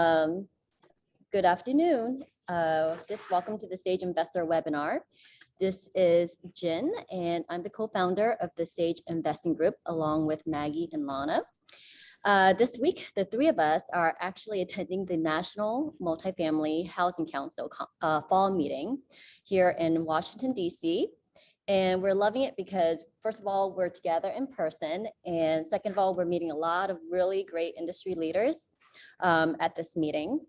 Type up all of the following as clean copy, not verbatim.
Um, Good afternoon. Welcome to the Sage Investor webinar. This is Jin, and I'm the co-founder of the Sage Investing Group, along with Maggie and Lana. This week, the three of us are actually attending the National Multifamily Housing Council fall meeting here in Washington, D.C. And we're loving it because, first of all, we're together in person. And second of all, we're meeting a lot of really great industry leaders at this meeting.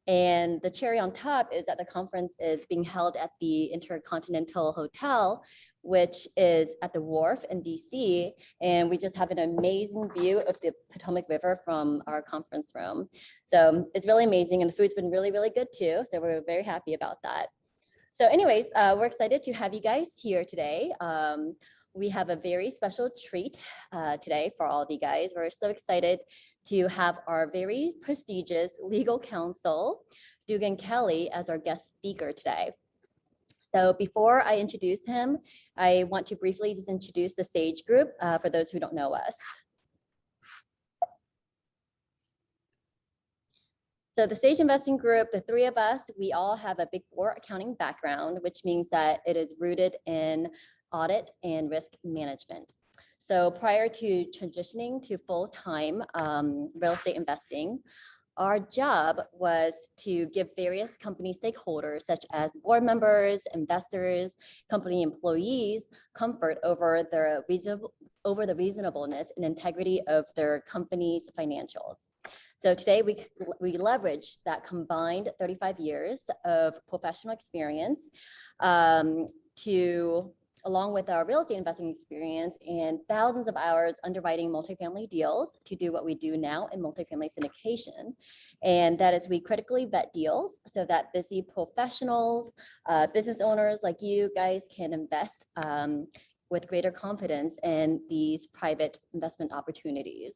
And the cherry on top is that the conference is being held at the Intercontinental Hotel, which is at the Wharf in DC. And we just have an amazing view of the Potomac River from our conference room. So it's really amazing. And the food's been really, really good too. So we're very happy about that. So anyways, we're excited to have you guys here today. We have a very special treat today for all of you guys. We're so excited to have our very prestigious legal counsel, Dugan Kelley, as our guest speaker today. So before I introduce him, I want to briefly just introduce the Sage Group for those who don't know us. So the Sage Investing Group, the three of us, we all have a Big Four accounting background, which means that it is rooted in audit and risk management. So prior to transitioning to full-time real estate investing, our job was to give various company stakeholders, such as board members, investors, company employees, comfort over the reasonableness and integrity of their company's financials. So today we leverage that combined 35 years of professional experience along with our real estate investing experience and thousands of hours underwriting multifamily deals to do what we do now in multifamily syndication. And that is we critically vet deals so that busy professionals, business owners like you guys can invest with greater confidence in these private investment opportunities.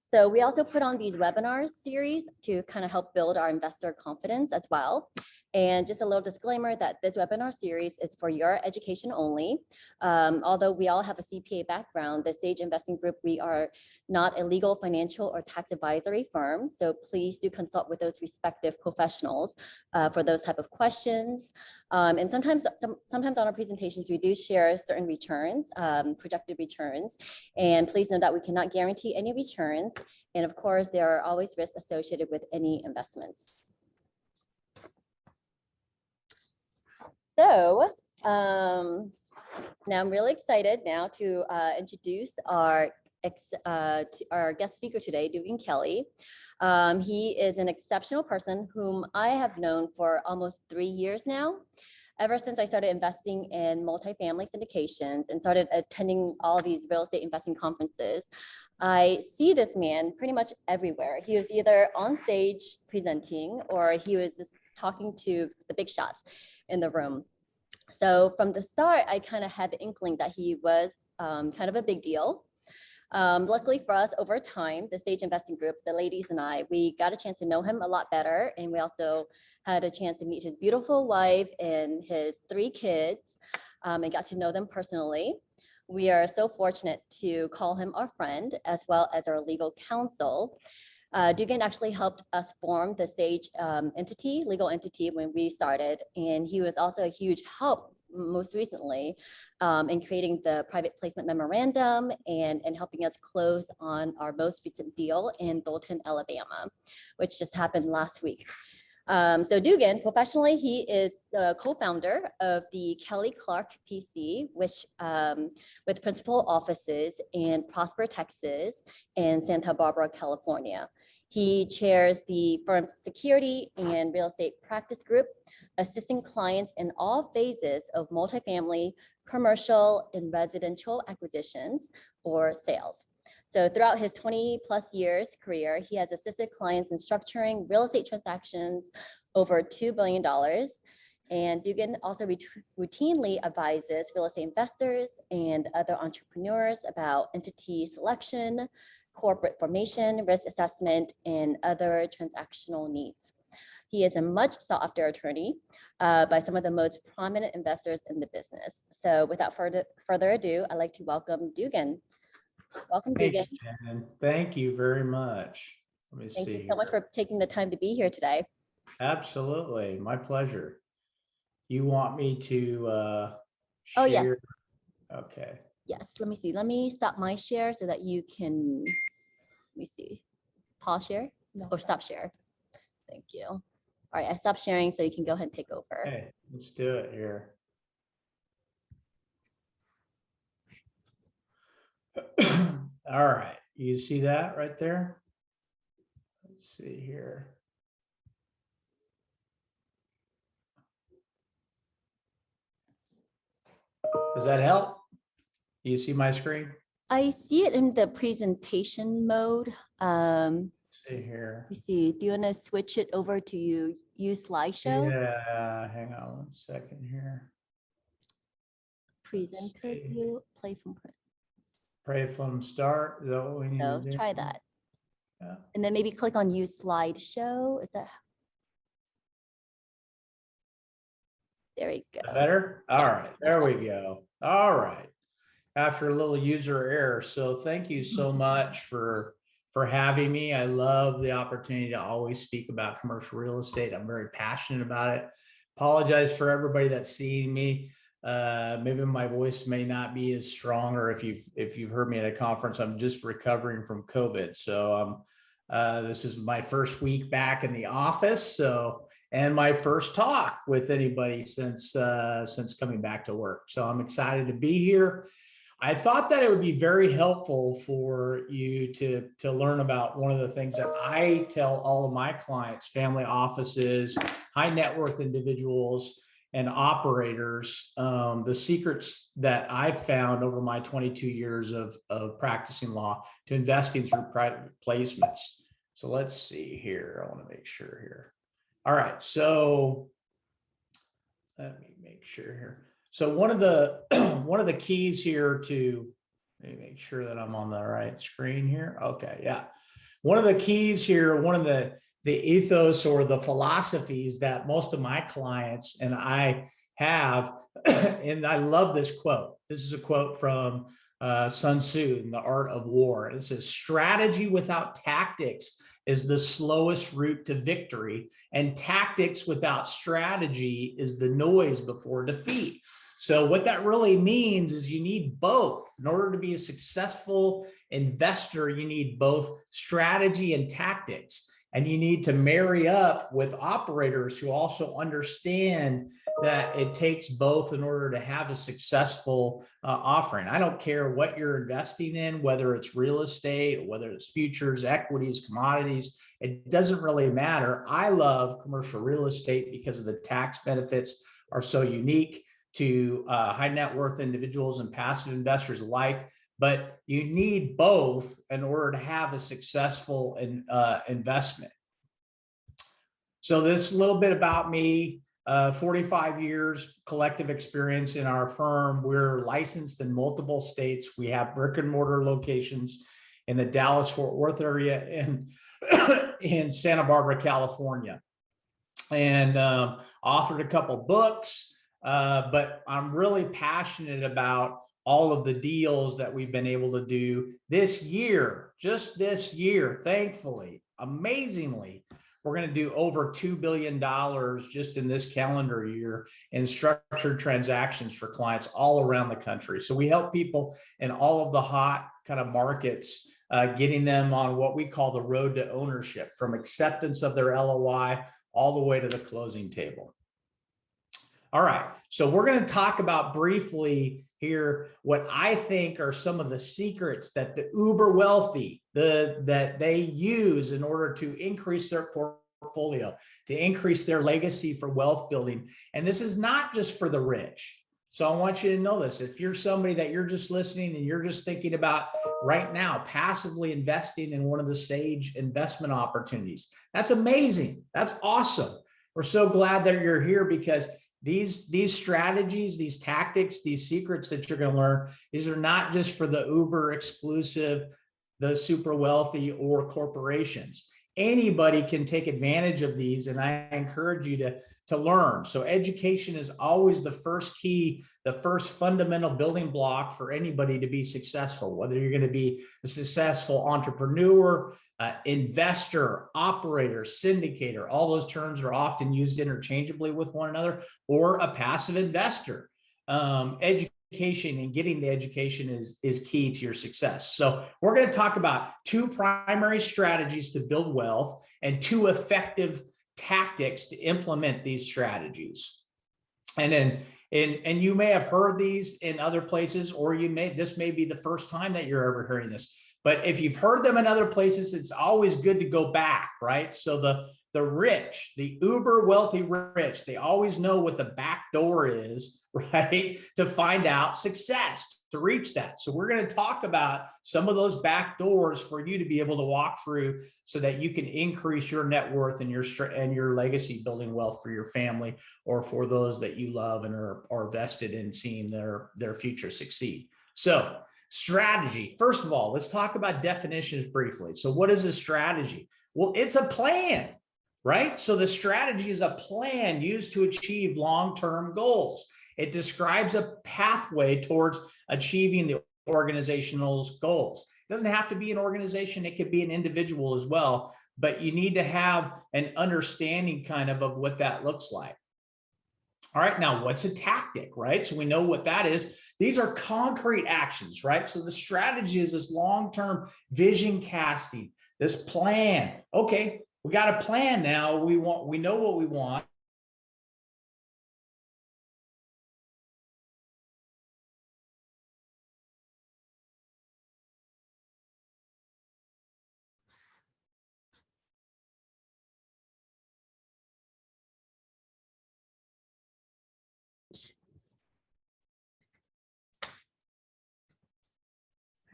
So we also put on these webinar series to kind of help build our investor confidence as well. And just a little disclaimer that this webinar series is for your education only. Although we all have a CPA background, the Sage Investing Group, we are not a legal, financial, or tax advisory firm. So please do consult with those respective professionals for those type of questions. And sometimes on our presentations, we do share certain returns, projected returns. And please know that we cannot guarantee any returns. And of course, there are always risks associated with any investments. So now I'm really excited now to introduce our guest speaker today, Dugan Kelley. He is an exceptional person whom I have known for almost 3 years now. Ever since I started investing in multifamily syndications and started attending all these real estate investing conferences, I see this man pretty much everywhere. He was either on stage presenting or he was just talking to the big shots in the room. So from the start, I kind of had the inkling that he was kind of a big deal. Luckily for us, over time, the Sage Investing Group, the ladies and I, we got a chance to know him a lot better. And we also had a chance to meet his beautiful wife and his 3 kids and got to know them personally. We are so fortunate to call him our friend as well as our legal counsel. Dugan actually helped us form the Sage legal entity when we started. And he was also a huge help most recently in creating the private placement memorandum and helping us close on our most recent deal in Dothan, Alabama, which just happened last week. So Dugan, professionally, he is the co-founder of the Kelly Clark PC, which with principal offices in Prosper, Texas, and Santa Barbara, California. He chairs the firm's security and real estate practice group, assisting clients in all phases of multifamily, commercial, and residential acquisitions or sales. So throughout his 20+ years career, he has assisted clients in structuring real estate transactions over $2 billion. And Dugan also routinely advises real estate investors and other entrepreneurs about entity selection, corporate formation, risk assessment, and other transactional needs. He is a much sought after attorney by some of the most prominent investors in the business. So without further ado, I'd like to welcome Dugan. Welcome, Dugan. Thanks, Jen. Thank you very much. Let me Thank you see so much here. for taking the time to be here today. Absolutely, my pleasure. You want me to Oh, yes. share? Okay. Yes, let me see. Let me stop my share so that you can, let me see, pause share or stop share. Thank you. All right, I stopped sharing so you can go ahead and take over. Hey, let's do it here. All right, you see that right there? Let's see here. Does that help? You see my screen? I see it in the presentation mode. See here. Let me see. Do you want to switch it over to use slideshow? Yeah, hang on one second here. Presenter view, play from print. Pray from start. Is that what we need So to do? try that. Yeah. And then maybe click on use slideshow. Is that? There we go. Better? All Yeah, right, there we go. All right. After a little user error. So thank you so much for having me. I love the opportunity to always speak about commercial real estate. I'm very passionate about it. Apologize for everybody that's seeing me. Maybe my voice may not be as strong, or if you've heard me at a conference, I'm just recovering from COVID. So this is my first week back in the office. So and my first talk with anybody since coming back to work. So I'm excited to be here. I thought that it would be very helpful for you to learn about one of the things that I tell all of my clients, family offices, high net worth individuals, and operators, the secrets that I've found over my 22 years of practicing law to investing through private placements. So let's see here. I want to make sure here. All right, so let me make sure here. So one of the keys here to, let me make sure that I'm on the right screen here. Okay, yeah. One of the keys here, one of the ethos or the philosophies that most of my clients and I have, and I love this quote. This is a quote from Sun Tzu in The Art of War. It says, strategy without tactics is the slowest route to victory, and tactics without strategy is the noise before defeat. So what that really means is you need both. In order to be a successful investor, you need both strategy and tactics. And you need to marry up with operators who also understand that it takes both in order to have a successful offering. I don't care what you're investing in, whether it's real estate, whether it's futures, equities, commodities, it doesn't really matter. I love commercial real estate because of the tax benefits are so unique to high net worth individuals and passive investors alike. But you need both in order to have a successful investment. So this is a little bit about me, 45 years collective experience in our firm. We're licensed in multiple states. We have brick and mortar locations in the Dallas-Fort Worth area and in Santa Barbara, California. And authored a couple books, but I'm really passionate about all of the deals that we've been able to do this year, just this year, thankfully, amazingly. We're going to do over $2 billion just in this calendar year in structured transactions for clients all around the country. So we help people in all of the hot kind of markets, getting them on what we call the road to ownership, from acceptance of their LOI all the way to the closing table. All right, so we're going to talk about briefly here what I think are some of the secrets that the uber wealthy, that they use in order to increase their portfolio, to increase their legacy for wealth building. And this is not just for the rich. So I want you to know this. If you're somebody that you're just listening and you're just thinking about right now passively investing in one of the Sage investment opportunities, that's amazing. That's awesome. We're so glad that you're here, because these strategies, these tactics, these secrets that you're going to learn, these are not just for the uber exclusive, the super wealthy or corporations. anybody can take advantage of these, and I encourage you to learn. So education is always the first key, the first fundamental building block for anybody to be successful, whether you're going to be a successful entrepreneur, investor, operator, syndicator. All those terms are often used interchangeably with one another, or a passive investor. Education and getting the education is key to your success. So we're going to talk about 2 primary strategies to build wealth and 2 effective tactics to implement these strategies. And then and you may have heard these in other places, or this may be the first time that you're ever hearing this. But if you've heard them in other places, it's always good to go back, right? So the rich, the uber wealthy rich, they always know what the back door is, right? To find out success, to reach that. So we're going to talk about some of those back doors for you to be able to walk through so that you can increase your net worth and your legacy building wealth for your family, or for those that you love and are vested in seeing their future succeed. So strategy. First of all, let's talk about definitions briefly. So what is a strategy? Well, it's a plan, right? So the strategy is a plan used to achieve long-term goals. It describes a pathway towards achieving the organizational's goals. It doesn't have to be an organization. It could be an individual as well, but you need to have an understanding kind of what that looks like. All right, now what's a tactic, right? So we know what that is. These are concrete actions, right? So the strategy is this long-term vision casting, this plan. Okay, we got a plan now. We know what we want.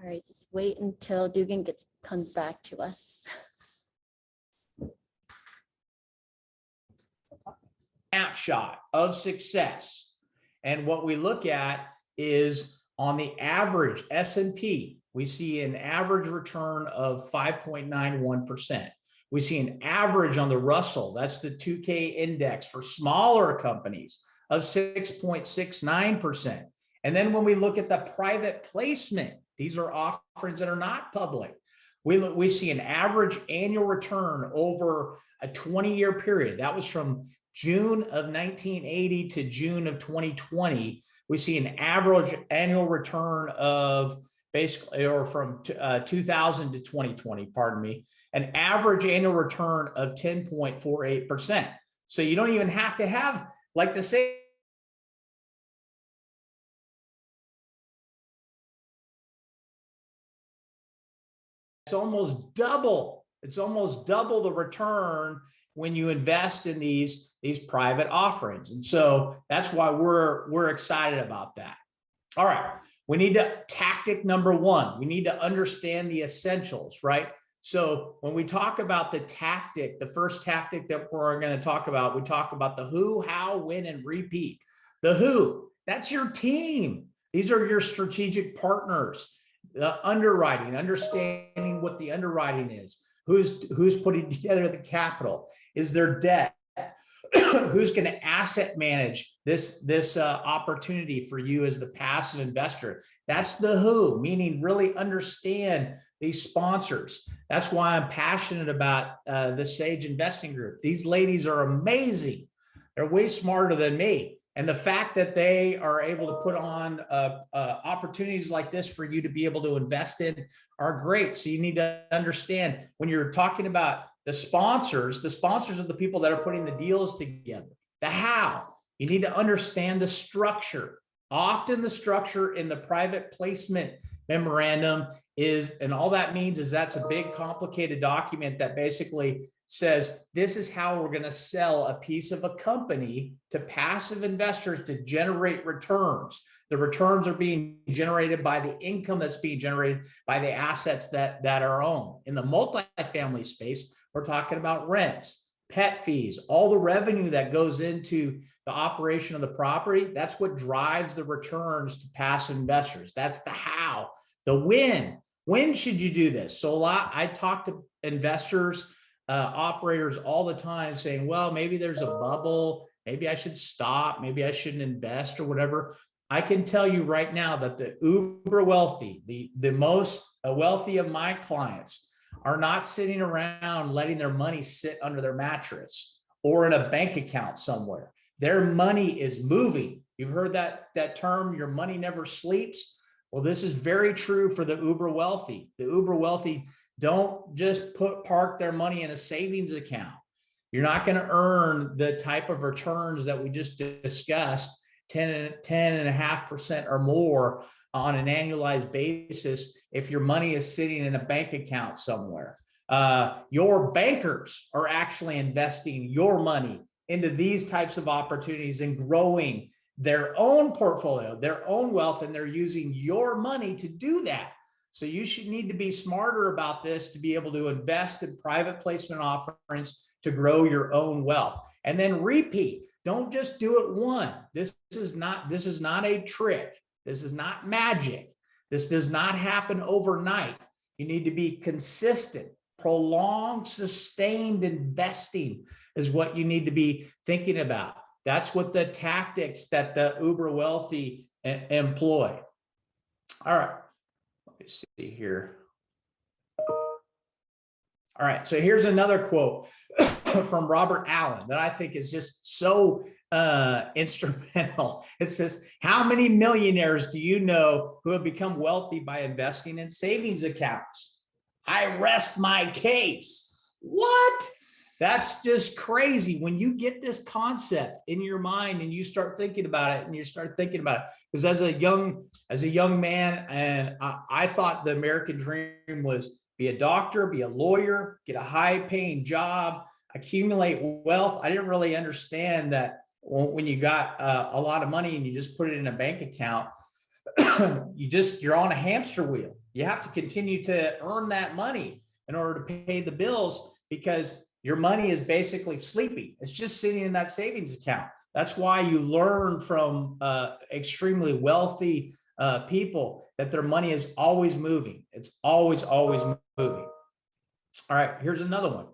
All right, just wait until Dugan comes back to us. Snapshot of success. And what we look at is on the average S&P, we see an average return of 5.91%. We see an average on the Russell, that's the 2K index for smaller companies, of 6.69%. And then when we look at the private placement, these are offerings that are not public. We see an average annual return over a 20-year period. That was from June of 1980 to June of 2020. We see an average annual return of basically, or from 2000 to 2020, pardon me, an average annual return of 10.48%. So you don't even have to have like the same. It's almost double. It's almost double the return when you invest in these private offerings. And so that's why we're excited about that. All right. We need tactic number 1. We need to understand the essentials, right? So when we talk about the tactic, the first tactic that we're going to talk about, we talk about the who, how, when, and repeat. The who, that's your team. These are your strategic partners. The underwriting, understanding what the underwriting is, who's putting together the capital, is there debt, who's going to asset manage this opportunity for you as the passive investor. That's the who, meaning really understand these sponsors. That's why I'm passionate about the Sage Investing Group. These ladies are amazing. They're way smarter than me. And the fact that they are able to put on opportunities like this for you to be able to invest in are great. So you need to understand when you're talking about the sponsors are the people that are putting the deals together. The how, you need to understand the structure. Often the structure in the private placement memorandum is, and all that means is that's a big complicated document that basically says, this is how we're going to sell a piece of a company to passive investors to generate returns. The returns are being generated by the income that's being generated by the assets that are owned. In the multifamily space, we're talking about rents, pet fees, all the revenue that goes into the operation of the property. That's what drives the returns to passive investors. That's the how. The when should you do this? So I talk to investors operators all the time saying, well, maybe there's a bubble, maybe I should stop, maybe I shouldn't invest or whatever. I can tell you right now that the uber wealthy, the most wealthy of my clients are not sitting around letting their money sit under their mattress or in a bank account somewhere. Their money is moving. You've heard that term, your money never sleeps. Well, this is very true for the uber wealthy. The uber wealthy don't just park their money in a savings account. You're not going to earn the type of returns that we just discussed, 10.5% or more on an annualized basis if your money is sitting in a bank account somewhere. Your bankers are actually investing your money into these types of opportunities and growing their own portfolio, their own wealth, and they're using your money to do that. So you should need to be smarter about this to be able to invest in private placement offerings to grow your own wealth. And then repeat. Don't just do it one. This is not a trick. This is not magic. This does not happen overnight. You need to be consistent. Prolonged, sustained investing is what you need to be thinking about. That's what the tactics that the uber wealthy employ. All right, let me see here. All right, so here's another quote from Robert Allen that I think is just so instrumental. It says, how many millionaires do you know who have become wealthy by investing in savings accounts? I rest my case. What? That's just crazy. When you get this concept in your mind and you start thinking about it, because as a young man, and I thought the American dream was be a doctor, be a lawyer, get a high paying job, accumulate wealth. I didn't really understand that when you got a lot of money and you just put it in a bank account, you're on a hamster wheel. You have to continue to earn that money in order to pay the bills because your money is basically sleeping. It's just sitting in that savings account. That's why you learn from extremely wealthy people that their money is always moving. It's always moving. All right, here's another one.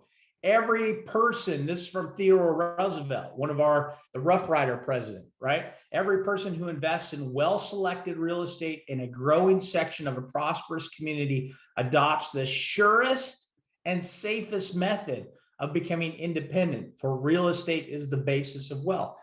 Every person, this is from Theodore Roosevelt, one of the Rough Rider president, right? Every person who invests in well-selected real estate in a growing section of a prosperous community adopts the surest and safest method of becoming independent, for real estate is the basis of wealth.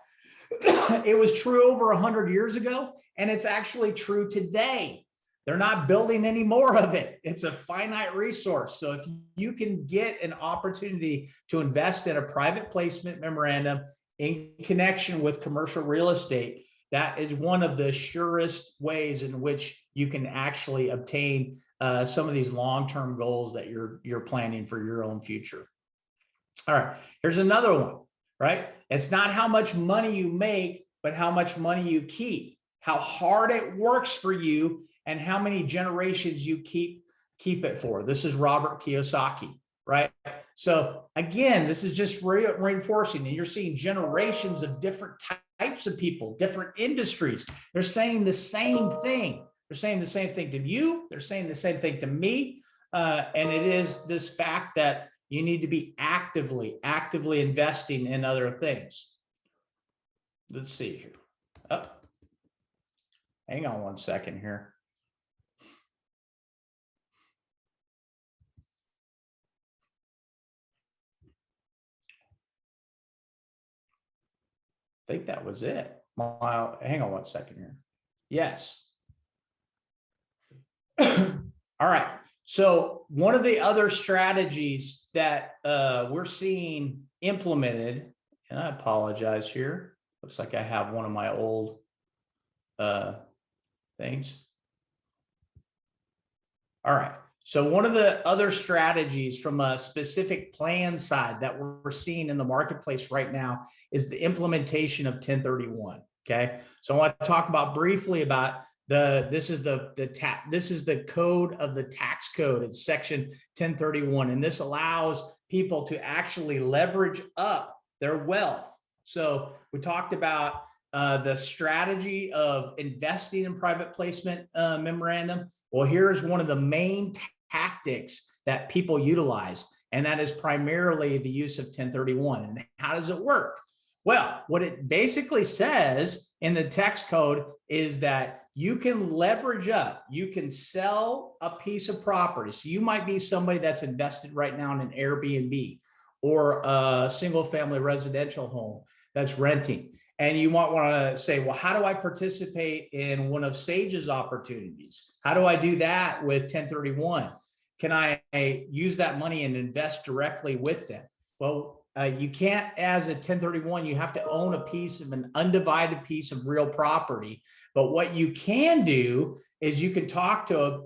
It was true over 100 years ago, and it's actually true today. They're not building any more of it. It's a finite resource. So if you can get an opportunity to invest in a private placement memorandum in connection with commercial real estate, that is one of the surest ways in which you can actually obtain some of these long-term goals that you're planning for your own future. All right, here's another one, right? It's not how much money you make, but how much money you keep, how hard it works for you, and how many generations you keep it for. This is Robert Kiyosaki, right? So again, this is just reinforcing, and you're seeing generations of different types of people, different industries. They're saying the same thing. They're saying the same thing to you. They're saying the same thing to me. And it is this fact that you need to be actively investing in other things. Let's see here. Oh, hang on one second here. I think that was it. Hang on one second here. Yes. All right. So one of the other strategies that we're seeing implemented, and I apologize here. Looks like I have one of my old things. All right. So one of the other strategies from a specific plan side that we're seeing in the marketplace right now is the implementation of 1031. Okay. So I want to talk about briefly about this is the code of the tax code. It's section 1031. And this allows people to actually leverage up their wealth. So we talked about the strategy of investing in private placement memorandum. Well, here's one of the main tactics that people utilize, And that is primarily the use of 1031. And how does it work? Well, what it basically says in the tax code is that you can leverage up, you can sell a piece of property. So you might be somebody that's invested right now in an Airbnb or a single family residential home that's renting. And you might want to say, well, how do I participate in one of Sage's opportunities? How do I do that with 1031? Can I use that money and invest directly with them? Well, you can't, as a 1031, you have to own a piece of an undivided piece of real property. But what you can do is you can talk to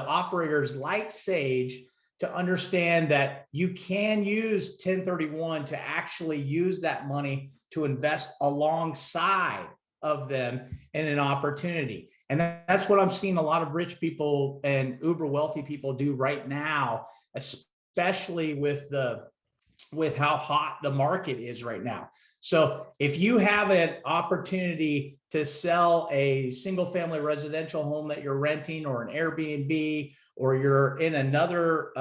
operators like Sage to understand that you can use 1031 to actually use that money to invest alongside of them in an opportunity. And that's what I'm seeing a lot of rich people and uber wealthy people do right now, especially with how hot the market is right now. So if you have an opportunity to sell a single family residential home that you're renting, or an Airbnb, or you're in another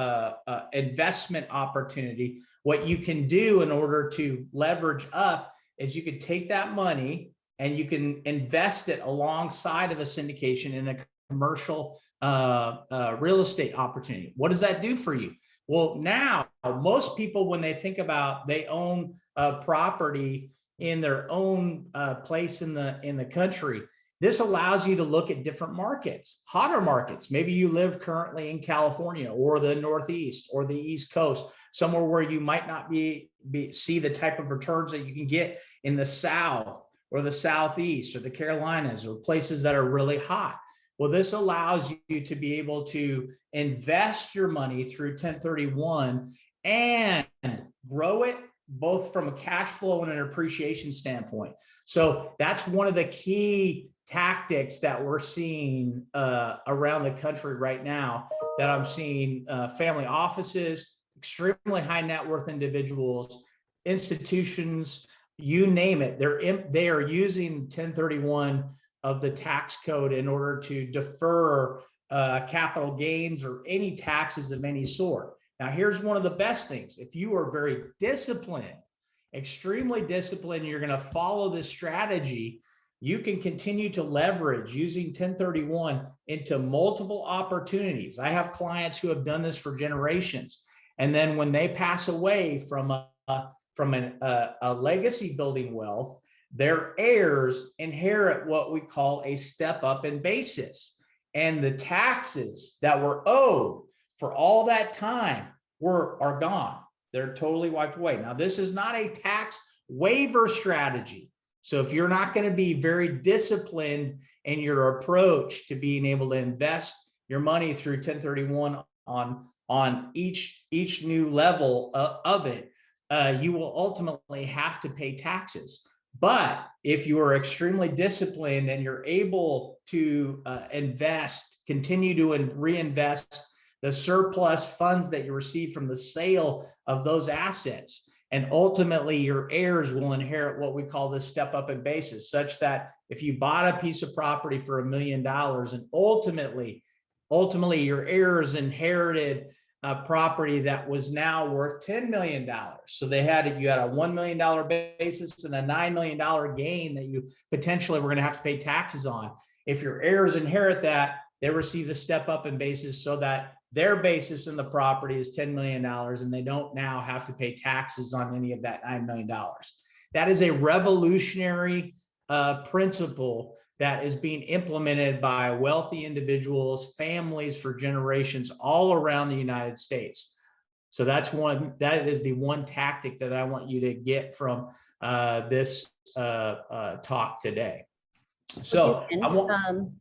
investment opportunity, what you can do in order to leverage up is you could take that money and you can invest it alongside of a syndication in a commercial real estate opportunity. What does that do for you? Well, now most people, when they think about they own property in their own place in the country, this allows you to look at different markets, hotter markets. Maybe you live currently in California or the Northeast or the East Coast, somewhere where you might not see the type of returns that you can get in the South or the Southeast or the Carolinas, or places that are really hot. Well, this allows you to be able to invest your money through 1031 and grow it both from a cash flow and an appreciation standpoint. So that's one of the key tactics that we're seeing around the country right now, that I'm seeing family offices, extremely high net worth individuals, institutions, you name it. They are using 1031 of the tax code in order to defer capital gains or any taxes of any sort. Now, here's one of the best things. If you are very disciplined, extremely disciplined, you're going to follow this strategy, you can continue to leverage using 1031 into multiple opportunities. I have clients who have done this for generations. And then when they pass away from a legacy building wealth, their heirs inherit what we call a step up in basis. And the taxes that were owed for all that time are gone. They're totally wiped away. Now, this is not a tax waiver strategy. So if you're not going to be very disciplined in your approach to being able to invest your money through 1031 on each new level of it, you will ultimately have to pay taxes. But if you are extremely disciplined and you're able to continue to reinvest the surplus funds that you receive from the sale of those assets, and ultimately your heirs will inherit what we call the step up in basis, such that if you bought a piece of property for $1 million and ultimately your heirs inherited a property that was now worth $10 million. So you had a $1 million basis and a $9 million gain that you potentially were going to have to pay taxes on. If your heirs inherit that, they receive a step up in basis so that their basis in the property is $10 million and they don't now have to pay taxes on any of that $9 million. That is a revolutionary principle that is being implemented by wealthy individuals, families for generations all around the United States. So that is the one tactic that I want you to get from this talk today. So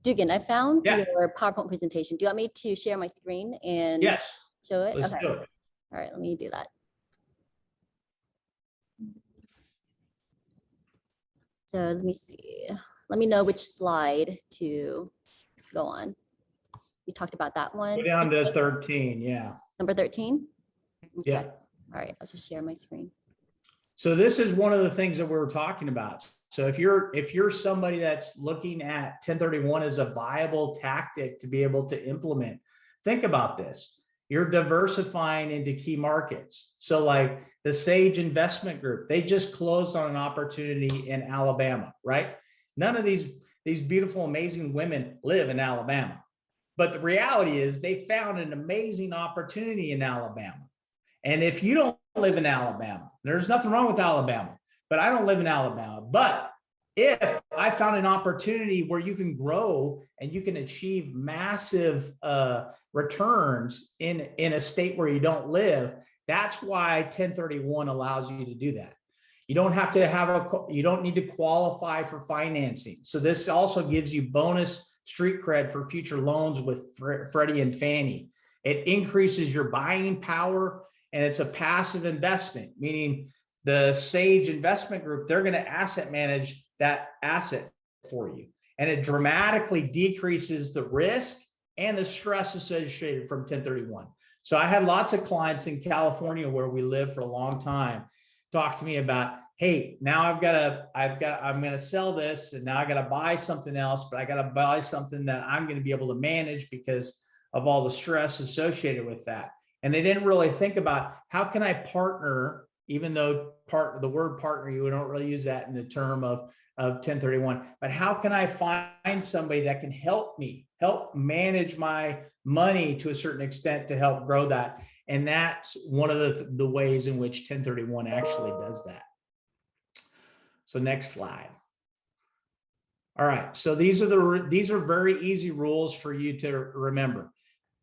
Dugan, I found Yeah. your PowerPoint presentation. Do you want me to share my screen and Yes, show it? let's Okay. do it. All right, let me do that. So let me see. Let me know which slide to go on. You talked about that one. Go down to 13, yeah. Number 13? Okay. Yeah. All right, I'll just share my screen. So this is one of the things that we were talking about. So if you're somebody that's looking at 1031 as a viable tactic to be able to implement, think about this. You're diversifying into key markets. So like the Sage Investment Group, they just closed on an opportunity in Alabama, right? None of these beautiful, amazing women live in Alabama. But the reality is they found an amazing opportunity in Alabama. And if you don't live in Alabama, there's nothing wrong with Alabama, but I don't live in Alabama. But if I found an opportunity where you can grow and you can achieve massive returns in a state where you don't live, that's why 1031 allows you to do that. You don't have to you don't need to qualify for financing. So this also gives you bonus street cred for future loans with Freddie and Fannie. It increases your buying power, and it's a passive investment, meaning the Sage Investment Group, they're going to asset manage that asset for you. And it dramatically decreases the risk and the stress associated from 1031. So I had lots of clients in California where we lived for a long time talk to me about, hey, now I'm going to sell this, and now I got to buy something else, but I got to buy something that I'm going to be able to manage because of all the stress associated with that. And they didn't really think about, how can I partner, even though the word partner, you don't really use that in the term of 1031, but how can I find somebody that can help me, help manage my money to a certain extent to help grow that? And that's one of the ways in which 1031 actually does that. So next slide. All right, so these are very easy rules for you to remember.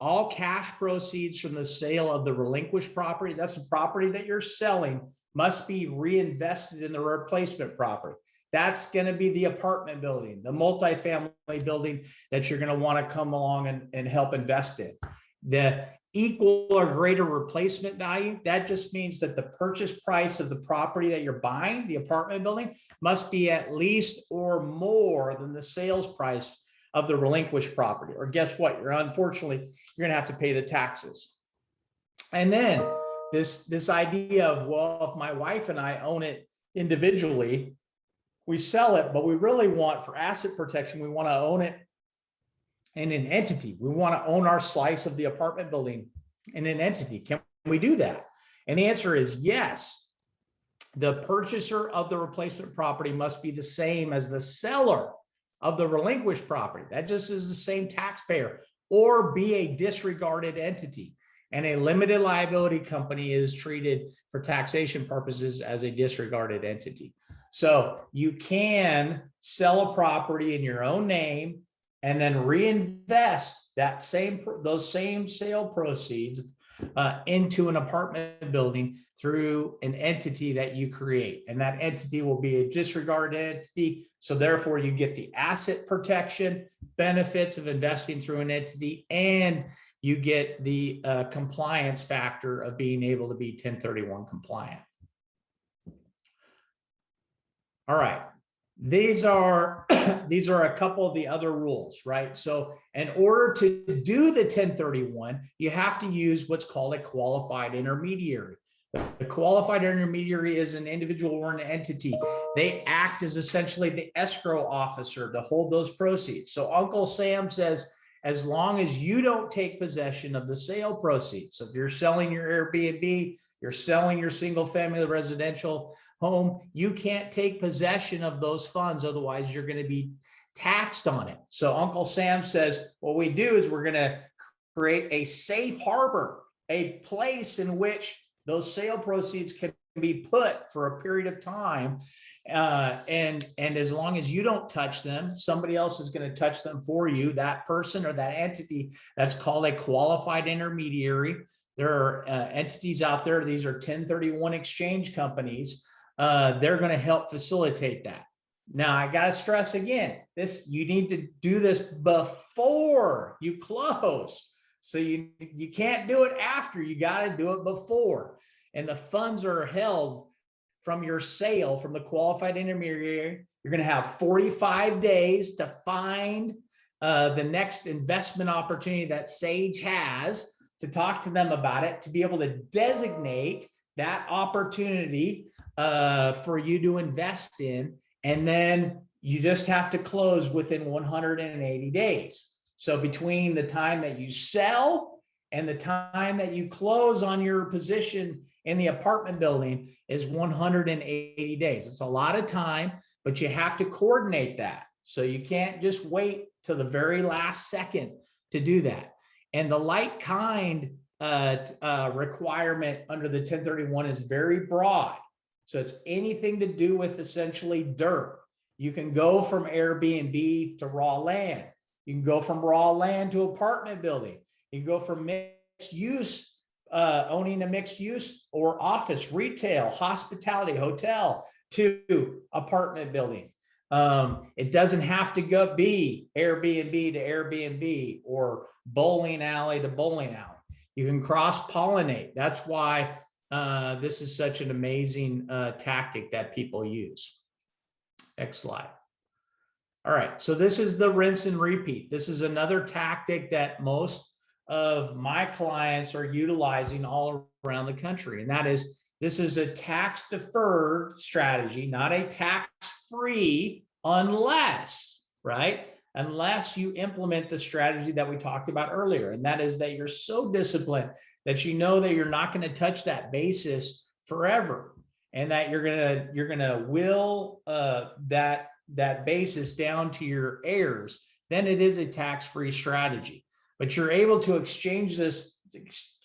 All cash proceeds from the sale of the relinquished property, that's the property that you're selling, must be reinvested in the replacement property. That's going to be the apartment building, the multifamily building that you're going to want to come along and help invest in. The equal or greater replacement value, that just means that the purchase price of the property that you're buying, the apartment building, must be at least or more than the sales price of the relinquished property. Or guess what? Unfortunately, you're going to have to pay the taxes. And then this idea of, well, if my wife and I own it individually, we sell it, but we really want, for asset protection, we want to own it in an entity. We want to own our slice of the apartment building in an entity. Can we do that? And the answer is yes. The purchaser of the replacement property must be the same as the seller of the relinquished property. That just is the same taxpayer, or be a disregarded entity. And a limited liability company is treated for taxation purposes as a disregarded entity. So you can sell a property in your own name and then reinvest those same sale proceeds into an apartment building through an entity that you create. And that entity will be a disregarded entity. So therefore you get the asset protection benefits of investing through an entity, and you get the compliance factor of being able to be 1031 compliant. All right, these are a couple of the other rules, right? So in order to do the 1031, you have to use what's called a qualified intermediary. The qualified intermediary is an individual or an entity. They act as essentially the escrow officer to hold those proceeds. So Uncle Sam says, as long as you don't take possession of the sale proceeds. So if you're selling your Airbnb, you're selling your single family residential home, you can't take possession of those funds. Otherwise, you're going to be taxed on it. So Uncle Sam says, what we do is we're going to create a safe harbor, a place in which those sale proceeds can be put for a period of time. And as long as you don't touch them, somebody else is going to touch them for you, that person or that entity. That's called a qualified intermediary. There are entities out there. These are 1031 exchange companies. They're going to help facilitate that. Now, I got to stress again, you need to do this before you close. So you can't do it after, you got to do it before. And the funds are held from your sale from the qualified intermediary. You're going to have 45 days to find the next investment opportunity that Sage has, to talk to them about it, to be able to designate that opportunity for you to invest in. And then you just have to close within 180 days. So between the time that you sell and the time that you close on your position in the apartment building is 180 days. It's a lot of time, but you have to coordinate that. So you can't just wait till the very last second to do that. And the like kind requirement under the 1031 is very broad. So it's anything to do with essentially dirt. You can go from Airbnb to raw land. You can go from raw land to apartment building. You can go from mixed use, owning a mixed use or office, retail, hospitality, hotel to apartment building. It doesn't have to be Airbnb to Airbnb or bowling alley to bowling alley. You can cross-pollinate. That's why this is such an amazing tactic that people use. Next slide. All right, so this is the rinse and repeat. This is another tactic that most of my clients are utilizing all around the country, and that is, this is a tax-deferred strategy, not a tax-free, unless, right? Unless you implement the strategy that we talked about earlier, and that is that you're so disciplined that you know that you're not going to touch that basis forever, and that you're gonna will that basis down to your heirs. Then it is a tax-free strategy. But you're able to exchange this,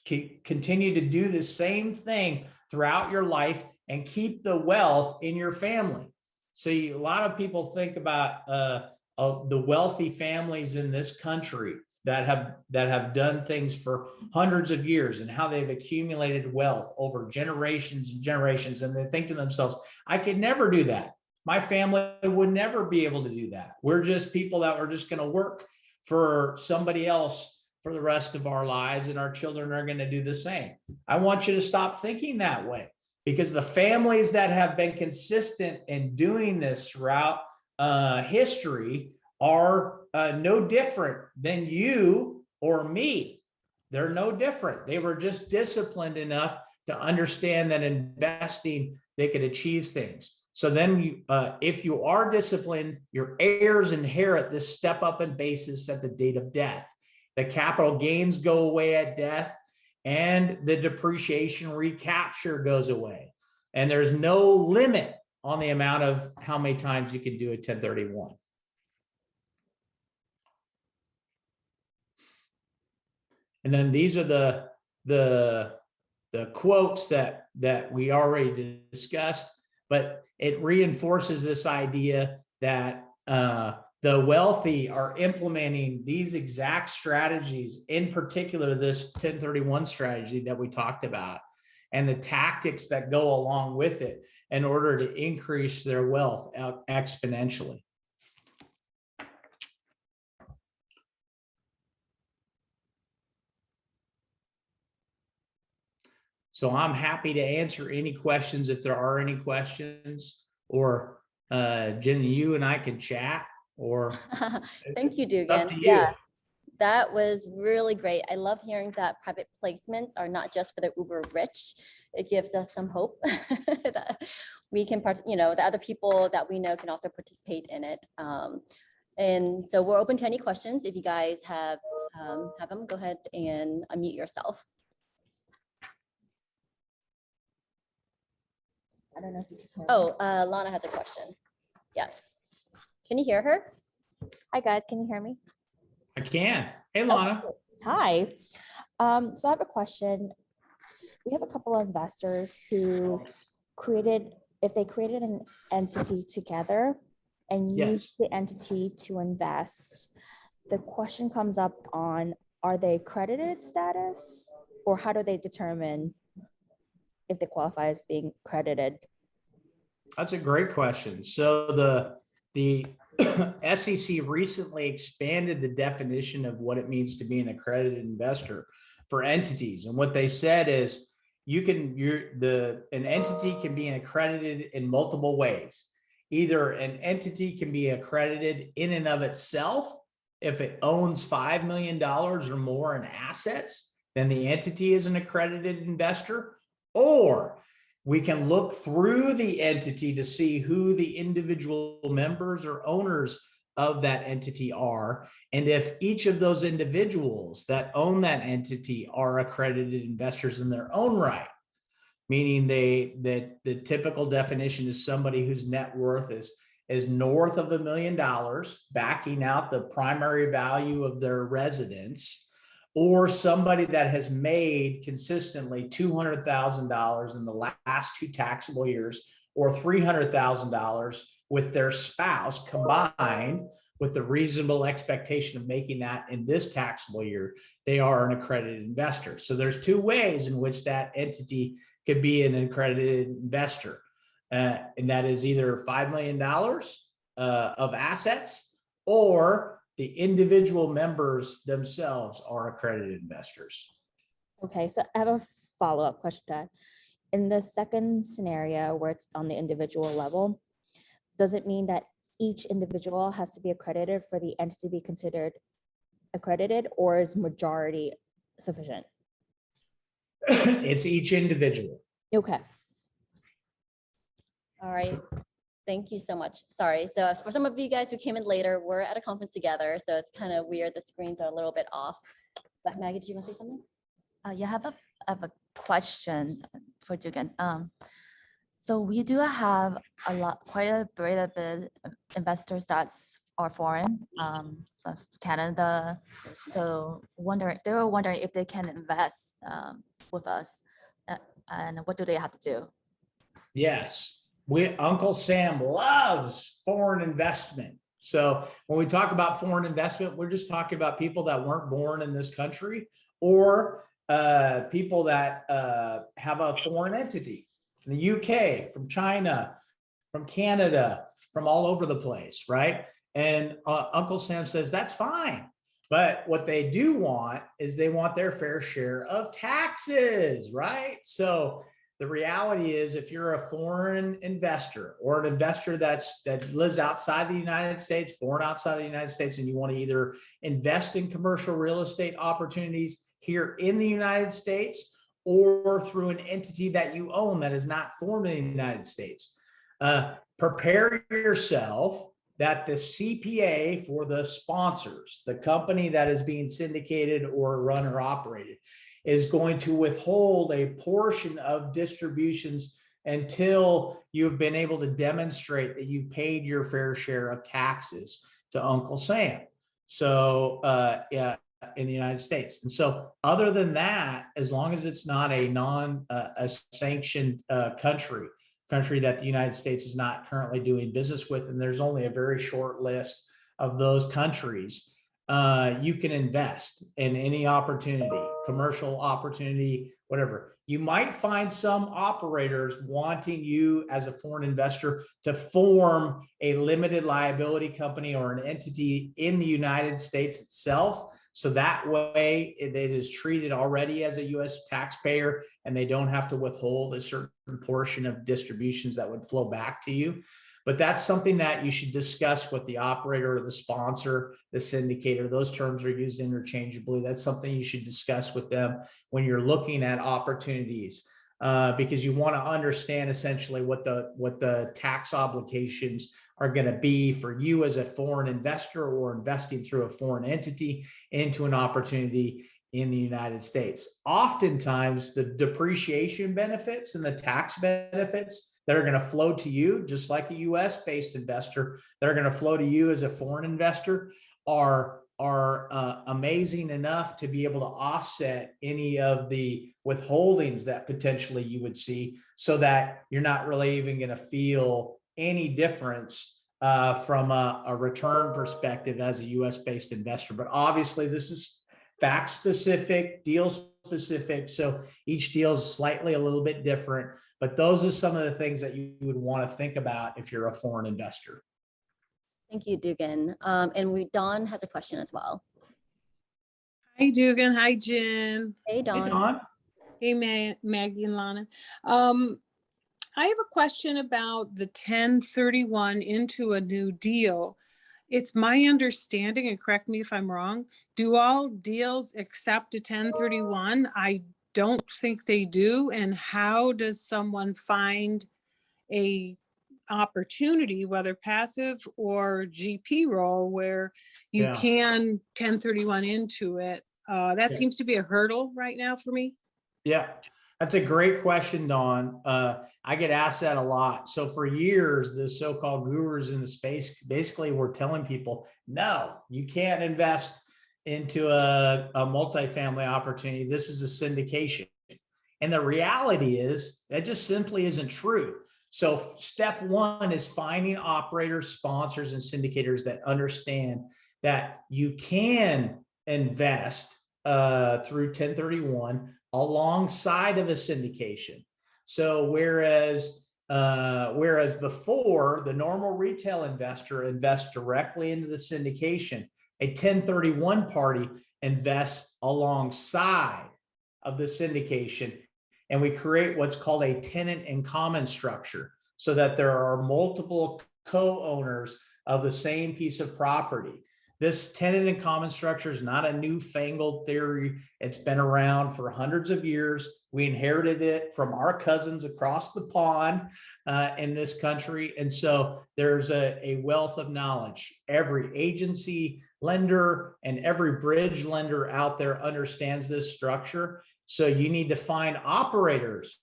continue to do the same thing throughout your life and keep the wealth in your family. So a lot of people think about the wealthy families in this country that have done things for hundreds of years and how they've accumulated wealth over generations and generations. And they think to themselves, I could never do that. My family would never be able to do that. We're just people that are just going to work for somebody else for the rest of our lives, and our children are going to do the same. I want you to stop thinking that way, because the families that have been consistent in doing this throughout history are no different than you or me. They're no different. They were just disciplined enough to understand that investing, they could achieve things. So then if you are disciplined, your heirs inherit this step up in basis at the date of death. The capital gains go away at death, and the depreciation recapture goes away. And there's no limit on the amount of how many times you can do a 1031. And then these are the quotes that we already discussed, but it reinforces this idea that the wealthy are implementing these exact strategies, in particular this 1031 strategy that we talked about, and the tactics that go along with it in order to increase their wealth exponentially. So I'm happy to answer any questions if there are any questions, or Jenny, you and I can chat, or Thank you, it's up Dugan. to you. Yeah, that was really great. I love hearing that private placements are not just for the uber rich. It gives us some hope that we can, the other people that we know can also participate in it. And so we're open to any questions. If you guys have them, go ahead and unmute yourself. I don't know if you can hear. Oh, Lana has a question. Yes. Can you hear her? Hi guys, can you hear me? I can. Hey, Lana. Hi. So I have a question. We have a couple of investors who if they created an entity together and used the entity to invest, the question comes up on, are they credited status, or how do they determine if they qualify as being credited? That's a great question. So the SEC recently expanded the definition of what it means to be an accredited investor for entities. And what they said is an entity can be accredited in multiple ways. Either an entity can be accredited in and of itself. If it owns $5 million or more in assets, then the entity is an accredited investor. Or we can look through the entity to see who the individual members or owners of that entity are, and if each of those individuals that own that entity are accredited investors in their own right, meaning that the typical definition is somebody whose net worth is north of $1 million, backing out the primary value of their residence, or somebody that has made consistently $200,000 in the last 2 taxable years, or $300,000 with their spouse combined, with the reasonable expectation of making that in this taxable year, they are an accredited investor. So there's 2 ways in which that entity could be an accredited investor. And that is either $5 million of assets, or the individual members themselves are accredited investors. Okay, so I have a follow-up question to that. In the second scenario where it's on the individual level, does it mean that each individual has to be accredited for the entity to be considered accredited, or is majority sufficient? It's each individual. Okay. All right. Thank you so much. Sorry. So for some of you guys who came in later, we're at a conference together, so it's kind of weird. The screens are a little bit off. But Maggie, do you want to say something? Yeah, I have a question for Dugan. So we do have quite a bit of investors that are foreign, so Canada. So they were wondering if they can invest with us, and what do they have to do? Yes, Uncle Sam loves foreign investment. So when we talk about foreign investment, we're just talking about people that weren't born in this country, or people that have a foreign entity from the UK, from China, from Canada, from all over the place, right? And Uncle Sam says that's fine. But what they do want is they want their fair share of taxes, right? So the reality is, if you're a foreign investor, or an investor that lives outside the United States, born outside the United States, and you want to either invest in commercial real estate opportunities here in the United States, or through an entity that you own that is not formed in the United States, prepare yourself that the CPA for the sponsors, the company that is being syndicated or run or operated, is going to withhold a portion of distributions until you've been able to demonstrate that you've paid your fair share of taxes to Uncle Sam. So in the United States. And so other than that, as long as it's not a sanctioned country that the United States is not currently doing business with, and there's only a very short list of those countries, you can invest in any opportunity, commercial opportunity, whatever. You might find some operators wanting you as a foreign investor to form a limited liability company or an entity in the United States itself. So that way it is treated already as a U.S. taxpayer, and they don't have to withhold a certain portion of distributions that would flow back to you. But that's something that you should discuss with the operator or the sponsor, the syndicator. Those terms are used interchangeably. That's something you should discuss with them when you're looking at opportunities, because you want to understand essentially what the tax obligations are going to be for you as a foreign investor, or investing through a foreign entity into an opportunity in the United States. Oftentimes, the depreciation benefits and the tax benefits that are going to flow to you, just like a US-based investor, that are going to flow to you as a foreign investor, are amazing enough to be able to offset any of the withholdings that potentially you would see, so that you're not really even going to feel any difference from a return perspective as a US-based investor. But obviously this is fact specific, deal specific, so each deal is slightly a little bit different, but those are some of the things that you would want to think about if you're a foreign investor. Thank you, Dugan. And Dawn has a question as well. Hi, Dugan. Hi, Jen. Hey, Dawn. Hey, Dawn. Hey, Maggie and Lana. I have a question about the 1031 into a new deal. It's my understanding, and correct me if I'm wrong, do all deals accept a 1031? I don't think they do. And how does someone find a opportunity, whether passive or GP role, where you Yeah. can 1031 into it. That Yeah. seems to be a hurdle right now for me. Yeah, that's a great question, Dawn. I get asked that a lot. So for years, the so-called gurus in the space basically were telling people, no, you can't invest into a multifamily opportunity. This is a syndication. And the reality is that just simply isn't true. So step one is finding operators, sponsors, and syndicators that understand that you can invest through 1031 alongside of a syndication. So whereas before the normal retail investor invests directly into the syndication, a 1031 party invests alongside of the syndication, and we create what's called a tenant in common structure, so that there are multiple co-owners of the same piece of property. This tenant in common structure is not a newfangled theory. It's been around for hundreds of years. We inherited it from our cousins across the pond in this country. And so there's a wealth of knowledge. Every agency lender and every bridge lender out there understands this structure. So you need to find operators,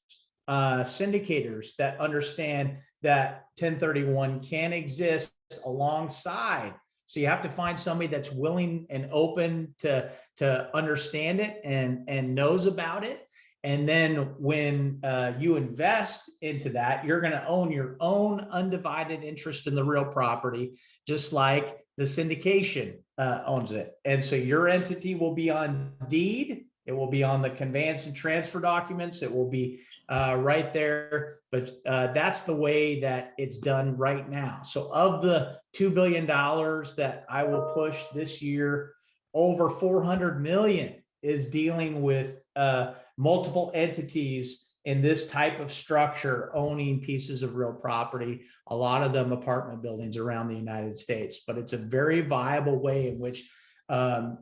syndicators that understand that 1031 can exist alongside. So you have to find somebody that's willing and open to understand it and knows about it. And then when you invest into that, you're going to own your own undivided interest in the real property, just like the syndication owns it. And so your entity will be on deed. It will be on the conveyance and transfer documents. It will be right there. But that's the way that it's done right now. So of the $2 billion that I will push this year, over 400 million is dealing with multiple entities in this type of structure owning pieces of real property, a lot of them apartment buildings around the United States. But it's a very viable way in which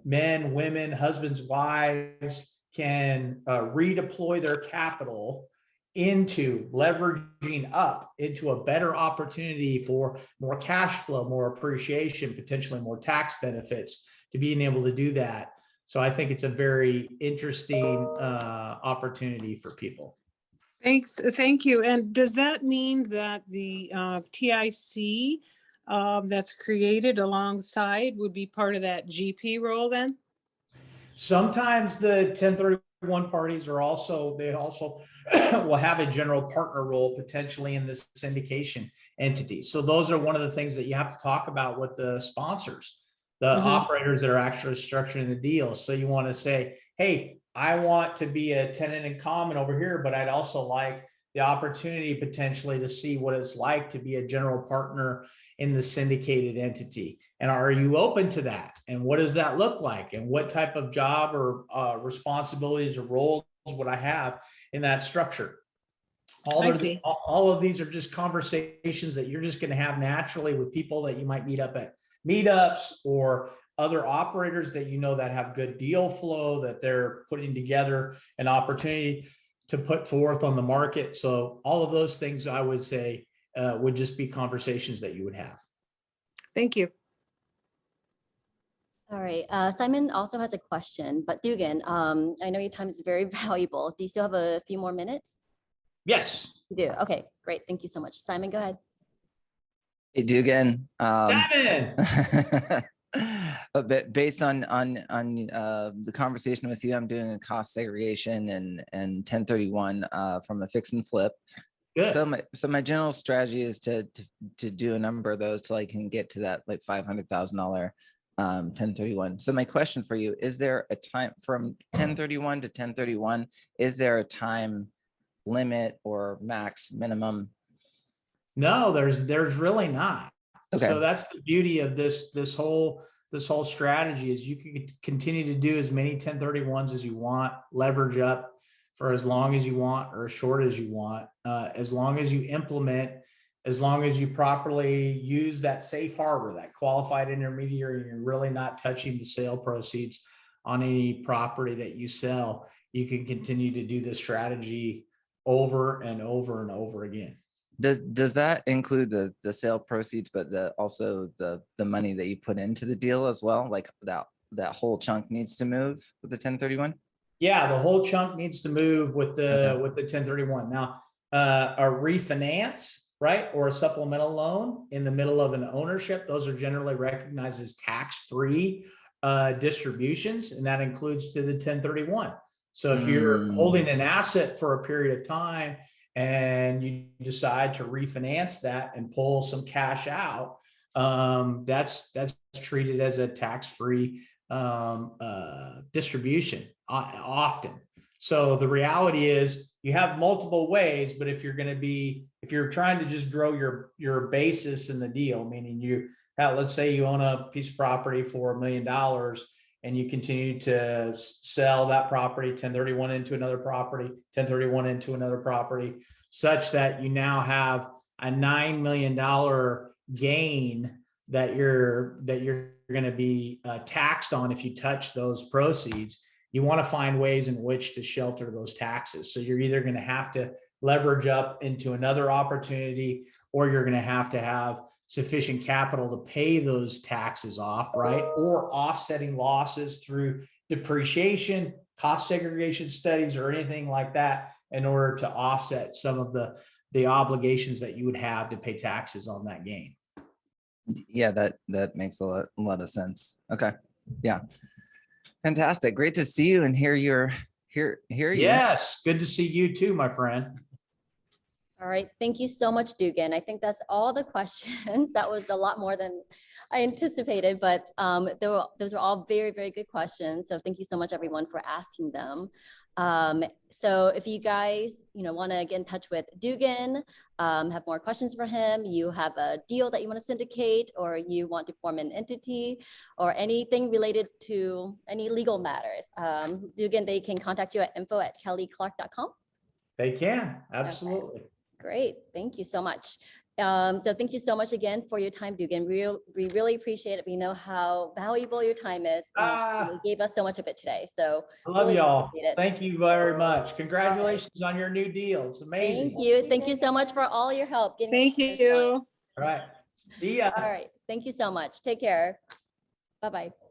men, women, husbands, wives can redeploy their capital into leveraging up into a better opportunity for more cash flow, more appreciation, potentially more tax benefits, to being able to do that. So I think it's a very interesting opportunity for people. Thanks. Thank you. And does that mean that the TIC that's created alongside would be part of that GP role then? Sometimes the 1031 parties are also will have a general partner role potentially in this syndication entity. So those are one of the things that you have to talk about with the sponsors, the operators that are actually structuring the deal. So you want to say, hey, I want to be a tenant in common over here, but I'd also like the opportunity potentially to see what it's like to be a general partner in the syndicated entity. And are you open to that? And what does that look like? And what type of job or responsibilities or roles would I have in that structure? All of these are just conversations that you're just going to have naturally with people that you might meet up at meetups, or other operators that you know that have good deal flow, that they're putting together an opportunity to put forth on the market. So all of those things, I would say, would just be conversations that you would have. Thank you. All right. Simon also has a question, but Dugan, I know your time is very valuable. Do you still have a few more minutes? Yes. You do. Okay, great. Thank you so much. Simon, go ahead. Hey, Dugan. Simon. But based on the conversation with you, I'm doing a cost segregation and 1031 from a fix and flip. Good. So my general strategy is to do a number of those till I can get to that like $500,000 1031. So my question for you, is there a time from 1031 to 1031? Is there a time limit or max minimum? No, there's really not. Okay. So that's the beauty of this whole strategy, is you can continue to do as many 1031s as you want, leverage up for as long as you want or as short as you want, as long as you implement, as long as you properly use that safe harbor, that qualified intermediary, and you're really not touching the sale proceeds on any property that you sell. You can continue to do this strategy over and over and over again. Does that include the sale proceeds, but also the money that you put into the deal as well? Like that whole chunk needs to move with the 1031? Yeah, the whole chunk needs to move with the Okay. 1031. Now, a refinance, right, or a supplemental loan in the middle of an ownership, those are generally recognized as tax-free distributions, and that includes to the 1031. So if you're holding an asset for a period of time and you decide to refinance that and pull some cash out, that's treated as a tax-free distribution often. So the reality is you have multiple ways, but if you're trying to just grow your basis in the deal, meaning let's say you own a piece of property for $1 million and you continue to sell that property, 1031 into another property, 1031 into another property, such that you now have a $9 million gain that you're going to be taxed on if you touch those proceeds. You want to find ways in which to shelter those taxes. So you're either going to have to leverage up into another opportunity, or you're going to have sufficient capital to pay those taxes off, right? Or offsetting losses through depreciation, cost segregation studies, or anything like that in order to offset some of the obligations that you would have to pay taxes on that gain. Yeah, that makes a lot of sense. Okay. Yeah. Fantastic. Great to see you and hear you. Yes, good to see you too, my friend. All right, thank you so much, Dugan. I think that's all the questions. That was a lot more than I anticipated, but those are all very, very good questions. So thank you so much, everyone, for asking them. So if you guys, want to get in touch with Dugan, have more questions for him, you have a deal that you want to syndicate, or you want to form an entity, or anything related to any legal matters, Dugan, they can contact you at info@kellyclark.com. They can, absolutely. Okay. Great, thank you so much. So thank you so much again for your time, Dugan. We really appreciate it. We know how valuable your time is. You gave us so much of it today. So I love really y'all. appreciate it. Thank you very much. Congratulations on your new deal. It's amazing. Thank you. Thank you so much for all your help. Thank you. All right. See ya. All right. Thank you so much. Take care. Bye-bye.